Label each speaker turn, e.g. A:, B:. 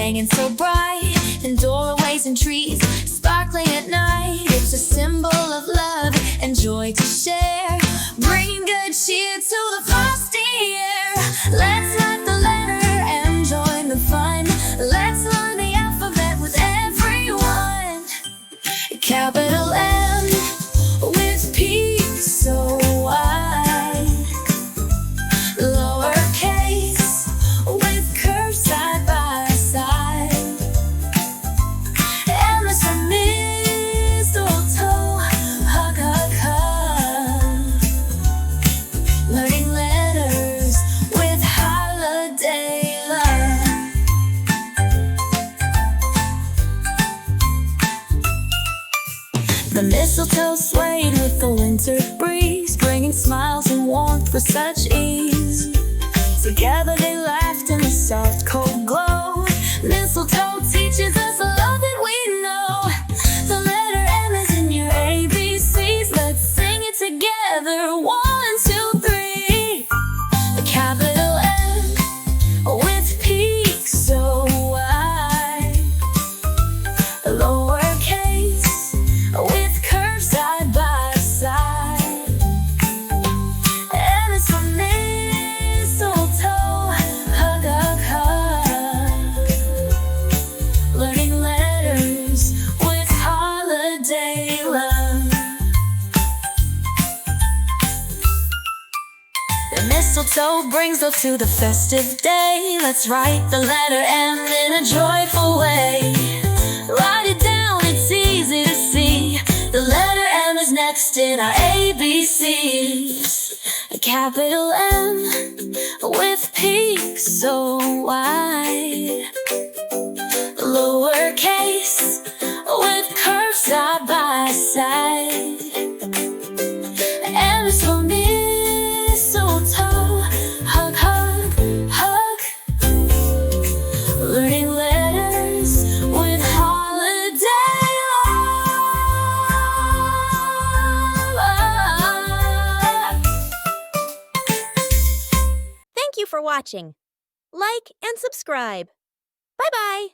A: hanging so bright in doorways and trees, sparkling at night. It's a symbol of love and joy to share, bringing good cheer to the frosty air. Let's light the letter and join the fun. Let's learn the alphabet with everyone. Capital M with peaks so wide, lowercase with curves side by side. M is for mistletoe, hug, hug, hug. Learning letters with holiday love. The mistletoe swayed with the winter breeze, bringing smiles and warmth with such ease. Together they laughed in the soft, cold glow. Mistletoe teaches us the love that we know. The letter M is in your ABCs. Let's sing it together. 1, 2, 3. The capital M with peaks so wide, lowercase with curves side by side. M is for mistletoe, hug, hug, hug. Learning letters with holiday love. The mistletoe brings us to the festive day. Let's write the letter M in a joyful way. Write it down, it's easy to see. The letter M is next in our ABCs. A capital M with peaks so wide, lowercase with curves side by side. M is for mistletoe, hug, hug, hug. Learning letters with holiday love.
B: Thank you for watching. Like and subscribe. Bye-bye.